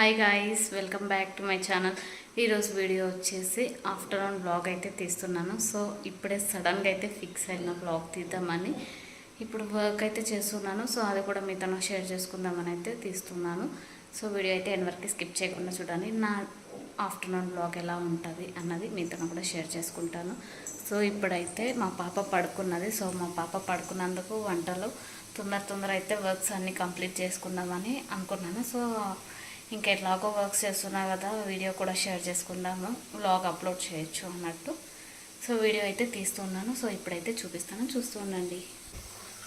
Hi guys, welcome back to my channel. ఈరోజు video వచ్చేసి afternoon blog అయితే తీస్తున్నాను. సో ఇప్పుడే సడన్గా అయితే ఫిక్స్ అయిన బ్లాగ్ తీద్దామని ఇప్పుడు వర్క్ అయితే చేస్తున్నాను. సో అది కూడా మీతో షేర్ చేసుకుందామని అయితే తీస్తున్నాను. సో వీడియో అయితే ఎన్ వరకు స్కిప్ చేయకుండా చూడండి. నా ఆఫ్టర్నూన్ బ్లాగ్ ఎలా ఉంటుంది అన్నది మీతో కూడా షేర్ చేసుకుంటాను. సో ఇప్పుడైతే మా పాప పడుకున్నది. సో మా పాప పడుకున్నందుకు వంటలు తొందర అయితే వర్క్స్ అన్నీ కంప్లీట్ చేసుకుందామని అనుకున్నాను. సో ఇంకా ఎట్లాగో వర్క్స్ చేస్తున్నా కదా, వీడియో కూడా షేర్ చేసుకుందాము, వ్లాగ్ అప్లోడ్ చేయొచ్చు అన్నట్టు. సో వీడియో అయితే తీస్తున్నాను. సో ఇప్పుడైతే చూపిస్తాను, చూస్తూ ఉండండి.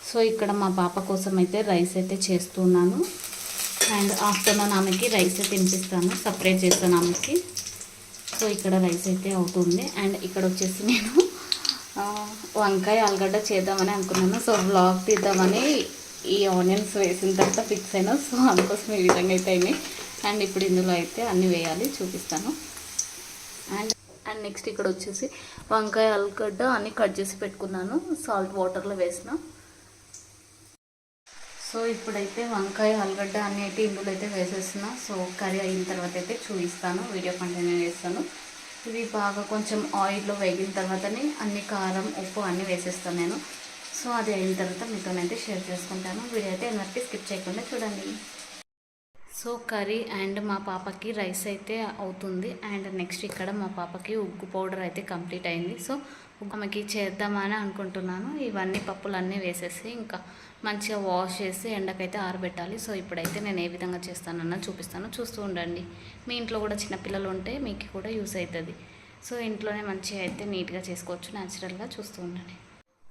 సో ఇక్కడ మా పాప కోసం అయితే రైస్ అయితే చేస్తున్నాను. అండ్ ఆఫ్టర్నూన్ ఆమెకి రైస్ తినిపిస్తాను, సపరేట్ చేస్తాను ఆమెకి. సో ఇక్కడ రైస్ అయితే అవుతుంది. అండ్ ఇక్కడ వచ్చేసి నేను వంకాయ ఆలుగడ్డ చేద్దామని అనుకున్నాను. సో వ్లాగ్ తీద్దామని ఈ ఆనియన్స్ వేసిన తర్వాత ఫిక్స్ అయినా. సో అందుకోసం ఈ విధంగా అయితే అయినాయి. అండ్ ఇప్పుడు ఇందులో అయితే అన్నీ వేయాలి, చూపిస్తాను. అండ్ నెక్స్ట్ ఇక్కడ వచ్చేసి వంకాయ ఆలుగడ్డ అన్నీ కట్ చేసి పెట్టుకున్నాను, సాల్ట్ వాటర్లో వేసిన. సో ఇప్పుడైతే వంకాయ ఆలుగడ్డ అన్నీ అయితే ఇందులో అయితే వేసేసిన. సో కర్రీ అయిన తర్వాత అయితే చూపిస్తాను, వీడియో కంటిన్యూ చేస్తాను. ఇవి బాగా కొంచెం ఆయిల్లో వేగిన తర్వాతనే అన్ని కారం ఉప్పు అన్నీ వేసేస్తాను నేను. సో అది అయిన తర్వాత మీతోనైతే షేర్ చేసుకుంటాను. వీడియో అయితే ఎన్నటి స్కిప్ చేయకుండా చూడండి. సో కర్రీ అండ్ మా పాపకి రైస్ అయితే అవుతుంది. అండ్ నెక్స్ట్ ఇక్కడ మా పాపకి ఉగ్గు పౌడర్ అయితే కంప్లీట్ అయింది. సో ఆమెకి చేద్దామని అనుకుంటున్నాను. ఇవన్నీ పప్పులన్నీ వేసేసి ఇంకా మంచిగా వాష్ చేసి ఎండకైతే ఆరబెట్టాలి. సో ఇప్పుడైతే నేను ఏ విధంగా చేస్తానన్నది చూపిస్తాను, చూస్తూ ఉండండి. మీ ఇంట్లో కూడా చిన్నపిల్లలు ఉంటే మీకు కూడా యూస్ అవుతుంది. సో ఇంట్లోనే మంచిగా అయితే నీట్గా చేసుకోవచ్చు, న్యాచురల్గా. చూస్తూ ఉండండి.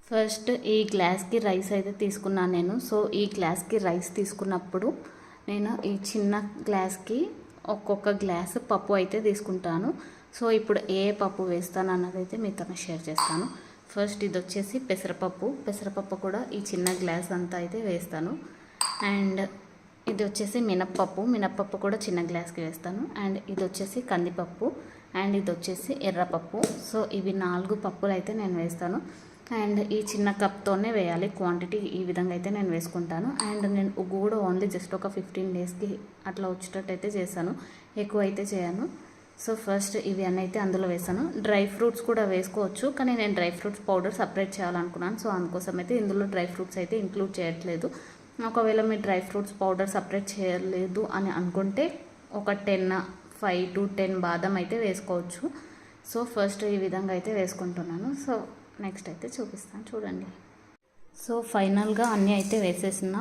ఫస్ట్ ఈ గ్లాస్కి రైస్ అయితే తీసుకున్నాను నేను. సో ఈ గ్లాస్కి రైస్ తీసుకున్నప్పుడు నేను ఈ చిన్న గ్లాస్కి ఒక్కొక్క గ్లాస్ పప్పు అయితే తీసుకుంటాను. సో ఇప్పుడు ఏ పప్పు వేస్తాను అన్నది అయితే మీతో షేర్ చేస్తాను. ఫస్ట్ ఇది వచ్చేసి పెసరపప్పు కూడా ఈ చిన్న గ్లాస్ అంతా అయితే వేస్తాను. అండ్ ఇది వచ్చేసి మినప్పప్పు కూడా చిన్న గ్లాస్కి వేస్తాను. అండ్ ఇది వచ్చేసి కందిపప్పు, అండ్ ఇది వచ్చేసి ఎర్రపప్పు. సో ఇవి 4 పప్పులు అయితే నేను వేస్తాను. అండ్ ఈ చిన్న కప్తోనే వేయాలి క్వాంటిటీ, ఈ విధంగా అయితే నేను వేసుకుంటాను. అండ్ నేను ఉగ్గు కూడా ఓన్లీ జస్ట్ ఒక 15 డేస్కి అట్లా వచ్చేటట్టు అయితే చేశాను, ఎక్కువ అయితే చేయను. సో ఫస్ట్ ఇవి అన్నీ అయితే అందులో వేసాను. డ్రై ఫ్రూట్స్ కూడా వేసుకోవచ్చు, కానీ నేను డ్రై ఫ్రూట్స్ పౌడర్ సపరేట్ చేయాలనుకున్నాను. సో అందుకోసం అయితే ఇందులో డ్రై ఫ్రూట్స్ అయితే ఇంక్లూడ్ చేయట్లేదు. ఒకవేళ మీరు డ్రై ఫ్రూట్స్ పౌడర్ సపరేట్ చేయలేదు అని అనుకుంటే ఒక 5 to 10 బాదం అయితే వేసుకోవచ్చు. సో ఫస్ట్ ఈ విధంగా అయితే వేసుకుంటున్నాను. సో నెక్స్ట్ అయితే చూపిస్తాను, చూడండి. సో ఫైనల్గా అన్నీ అయితే వేసేసిన.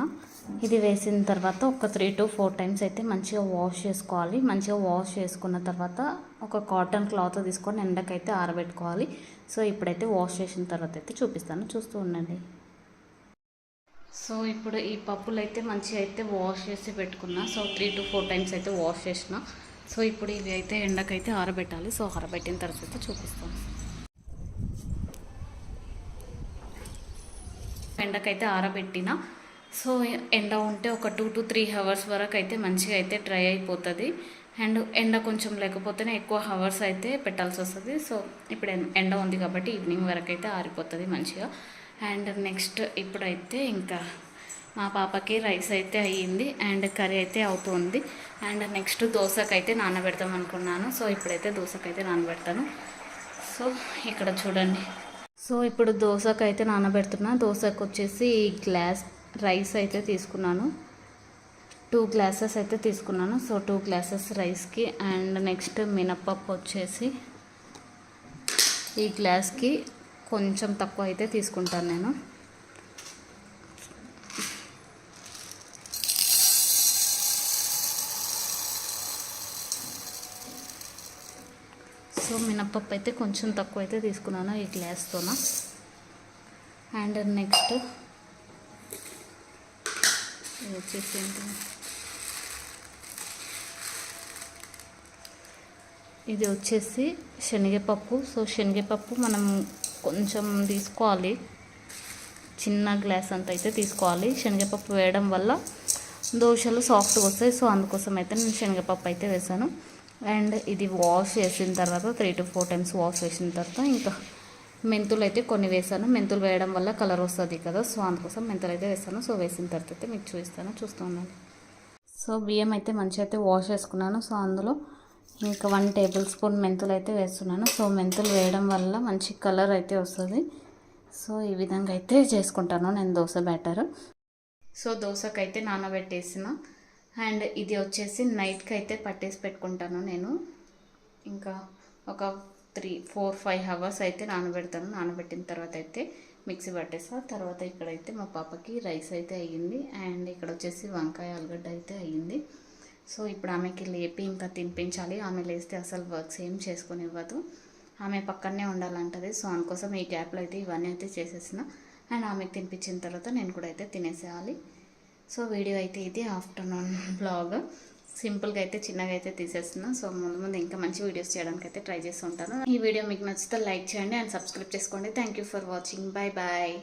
ఇది వేసిన తర్వాత ఒక 3 to 4 టైమ్స్ అయితే మంచిగా వాష్ చేసుకోవాలి. మంచిగా వాష్ చేసుకున్న తర్వాత ఒక కాటన్ క్లాత్ తీసుకొని ఎండకైతే ఆరబెట్టుకోవాలి. సో ఇప్పుడైతే వాష్ చేసిన తర్వాత అయితే చూపిస్తాను, చూస్తూ ఉండండి. సో ఇప్పుడు ఈ పప్పులు అయితే మంచిగా అయితే వాష్ చేసి పెట్టుకున్నా. సో 3 to 4 టైమ్స్ అయితే వాష్ చేసిన. సో ఇప్పుడు ఇవి అయితే ఎండకైతే ఆరబెట్టాలి. సో ఆరబెట్టిన తర్వాత అయితే చూపిస్తాను. ఎండకైతే ఆరబెట్టిన. సో ఎండ ఉంటే ఒక 2 to 3 అవర్స్ వరకు అయితే మంచిగా అయితే డ్రై అయిపోతుంది. అండ్ ఎండ కొంచెం లేకపోతేనే ఎక్కువ అవర్స్ అయితే పెట్టాల్సి వస్తుంది. సో ఇప్పుడు ఎండ ఉంది కాబట్టి ఈవినింగ్ వరకు అయితే ఆరిపోతుంది మంచిగా. అండ్ నెక్స్ట్ ఇప్పుడైతే ఇంకా మా పాపకి రైస్ అయితే అయ్యింది అండ్ కర్రీ అయితే అవుతుంది. అండ్ నెక్స్ట్ దోశకైతే నానబెడతాం అనుకున్నాను. సో ఇప్పుడైతే దోశకైతే నానబెడతాను. సో ఇక్కడ చూడండి. సో ఇప్పుడు దోశకైతే నానబెడుతున్నా. దోశకు వచ్చేసి ఈ గ్లాస్ రైస్ అయితే తీసుకున్నాను, 2 గ్లాసెస్ అయితే తీసుకున్నాను. సో 2 గ్లాసెస్ రైస్కి. అండ్ నెక్స్ట్ మినప్పప్పు వచ్చేసి ఈ గ్లాస్కి కొంచెం తక్కువ అయితే తీసుకుంటాను నేను. సో మినప్పప్పు అయితే కొంచెం తక్కువ అయితే తీసుకున్నాను ఈ గ్లాస్తోన. అండ్ నెక్స్ట్ వచ్చేసి ఇది వచ్చేసి శనగపప్పు. సో శనగపప్పు మనం కొంచెం తీసుకోవాలి, చిన్న గ్లాస్ అంత అయితే తీసుకోవాలి. శనగపప్పు వేయడం వల్ల దోశలు సాఫ్ట్గా వస్తాయి. సో అందుకోసం అయితే నేను శనగపప్పు అయితే వేసాను. అండ్ ఇది వాష్ చేసిన తర్వాత 3 to 4 టైమ్స్ వాష్ చేసిన తర్వాత ఇంకా మెంతులు అయితే కొన్ని వేసాను. మెంతులు వేయడం వల్ల కలర్ వస్తుంది కదా, సో అందుకోసం మెంతులు అయితే వేసాను. సో వేసిన తర్వాత అయితే మీకు చూపిస్తాను, చూస్తూ ఉన్నాను. సో బియ్యం అయితే మంచిగా అయితే వాష్ చేసుకున్నాను. సో అందులో ఇంకా 1 టేబుల్ స్పూన్ మెంతులు అయితే వేస్తున్నాను. సో మెంతులు వేయడం వల్ల మంచి కలర్ అయితే వస్తుంది. సో ఈ విధంగా అయితే చేసుకుంటాను నేను దోశ బ్యాటర్. సో దోశకైతే నానబెట్టేసిన అండ్ ఇది వచ్చేసి నైట్కి అయితే పట్టేసి పెట్టుకుంటాను నేను. ఇంకా ఒక 3-4-5 అవర్స్ అయితే నానబెడతాను. నానబెట్టిన తర్వాత అయితే మిక్సీ పట్టేస్తా. తర్వాత ఇక్కడైతే మా పాపకి రైస్ అయితే అయ్యింది అండ్ ఇక్కడ వచ్చేసి వంకాయ ఆలుగడ్డ అయితే అయ్యింది. సో ఇప్పుడు ఆమెకి లేపి ఇంకా తినిపించాలి. ఆమె లేస్తే అసలు వర్క్స్ ఏం చేసుకొని ఇవ్వదు, ఆమె పక్కనే ఉండాలంటది. సో అందుకోసం ఈ గ్యాప్లో అయితే ఇవన్నీ అయితే చేసేసిన అండ్ ఆమెకు తినిపించిన తర్వాత నేను కూడా అయితే తినేసేయాలి. సో వీడియో అయితే ఇది ఆఫ్టర్నూన్ బ్లాగ్. సింపుల్గా అయితే చిన్నగా అయితే తీసేస్తున్నా. సో ముందు ఇంకా మంచి వీడియోస్ చేయడానికి అయితే ట్రై చేస్తూ ఉంటాను. ఈ వీడియో మీకు నచ్చితే లైక్ చేయండి అండ్ సబ్స్క్రైబ్ చేసుకోండి. Thank you for watching. Bye bye.